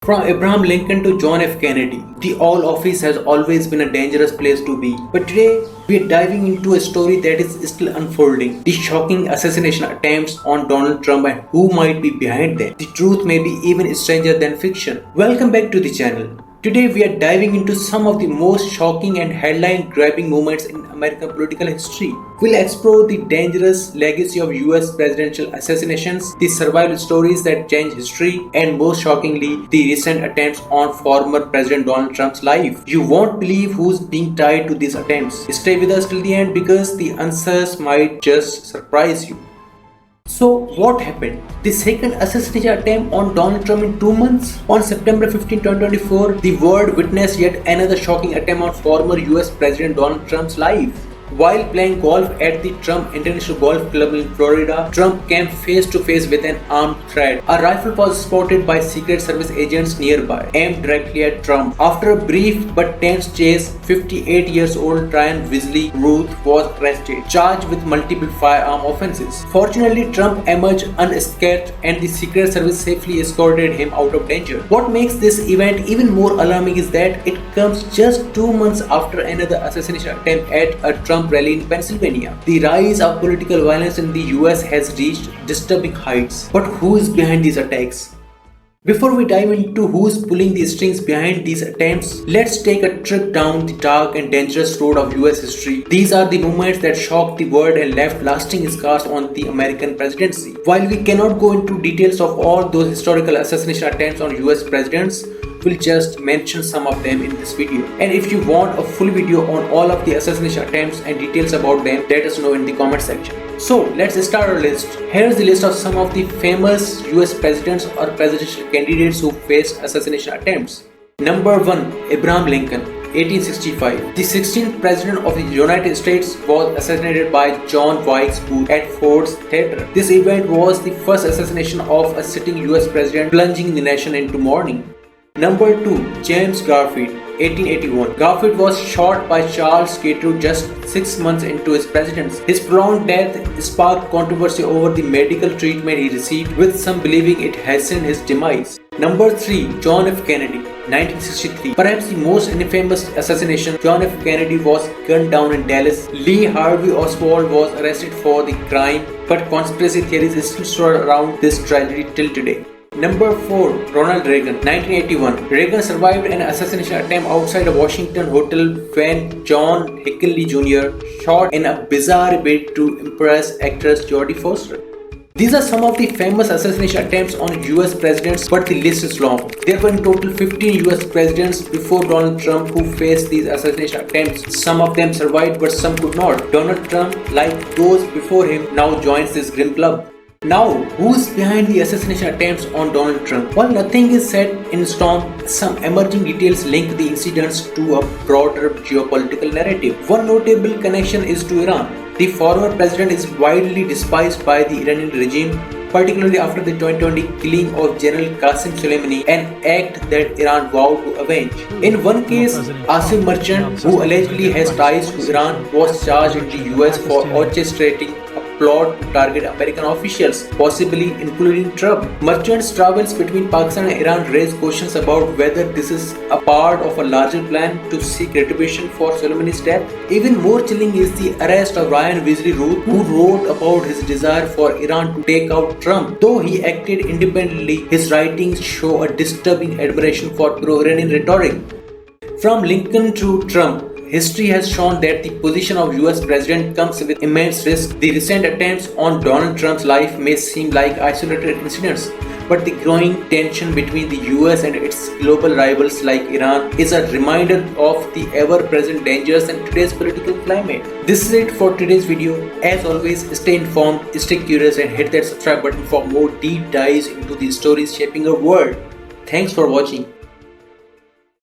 From Abraham Lincoln to John F. Kennedy, the Oval Office has always been a dangerous place to be. But today, we are diving into a story that is still unfolding. The shocking assassination attempts on Donald Trump and who might be behind them. The truth may be even stranger than fiction. Welcome back to the channel. Today we are diving into some of the most shocking and headline-grabbing moments in American political history. We'll explore the dangerous legacy of US presidential assassinations, the survival stories that changed history, and most shockingly, the recent attempts on former President Donald Trump's life. You won't believe who's being tied to these attempts. Stay with us till the end because the answers might just surprise you. So what happened? The second assassination attempt on Donald Trump in 2 months? On September 15, 2024, the world witnessed yet another shocking attempt on former US President Donald Trump's life. While playing golf at the Trump International Golf Club in Florida, Trump came face to face with an armed threat. A rifle was spotted by Secret Service agents nearby, aimed directly at Trump. After a brief but tense chase, 58 years old Tryon Wesley Ruth was arrested, charged with multiple firearm offenses. Fortunately, Trump emerged unscathed and the Secret Service safely escorted him out of danger. What makes this event even more alarming is that it comes just 2 months after another assassination attempt at a Trump rally in Pennsylvania. The rise of political violence in the US has reached disturbing heights. But who is behind these attacks? Before we dive into who's pulling the strings behind these attempts, let's take a trip down the dark and dangerous road of US history. These are the moments that shocked the world and left lasting scars on the American presidency. While we cannot go into details of all those historical assassination attempts on US presidents, we'll just mention some of them in this video. And if you want a full video on all of the assassination attempts and details about them, let us know in the comment section. So let's start our list. Here's the list of some of the famous US presidents or presidential candidates who faced assassination attempts. Number 1. Abraham Lincoln, 1865. The 16th President of the United States was assassinated by John Wilkes Booth at Ford's Theater. This event was the first assassination of a sitting US President, plunging the nation into mourning. Number 2. James Garfield, 1881. Garfield was shot by Charles Cato just 6 months into his presidency. His prolonged death sparked controversy over the medical treatment he received, with some believing it hastened his demise. Number 3. John F. Kennedy, 1963. Perhaps the most infamous assassination, John F. Kennedy was gunned down in Dallas. Lee Harvey Oswald was arrested for the crime, but conspiracy theories still swirl around this tragedy till today. Number 4. Ronald Reagan, 1981. Reagan survived an assassination attempt outside a Washington hotel when John Hinckley Jr. shot in a bizarre bid to impress actress Jodie Foster. These are some of the famous assassination attempts on US presidents, but the list is long. There were in total 15 US presidents before Donald Trump who faced these assassination attempts. Some of them survived, but some could not. Donald Trump, like those before him, now joins this grim club. Now, who's behind the assassination attempts on Donald Trump? While nothing is set in stone, some emerging details link the incidents to a broader geopolitical narrative. One notable connection is to Iran. The former president is widely despised by the Iranian regime, particularly after the 2020 killing of General Qasem Soleimani, an act that Iran vowed to avenge. In one case, Asim Merchant, who allegedly has ties to Iran, was charged in the US for orchestrating plot to target American officials, possibly including Trump. Merchant's travels between Pakistan and Iran raise questions about whether this is a part of a larger plan to seek retribution for Soleimani's death. Even more chilling is the arrest of Tryon Wesley Ruth, who wrote about his desire for Iran to take out Trump. Though he acted independently, his writings show a disturbing admiration for pro-Iranian rhetoric. From Lincoln to Trump, history has shown that the position of US president comes with immense risk. The recent attempts on Donald Trump's life may seem like isolated incidents, but the growing tension between the US and its global rivals like Iran is a reminder of the ever-present dangers in today's political climate. This is it for today's video. As always, stay informed, stay curious, and hit that subscribe button for more deep dives into the stories shaping our world. Thanks for watching.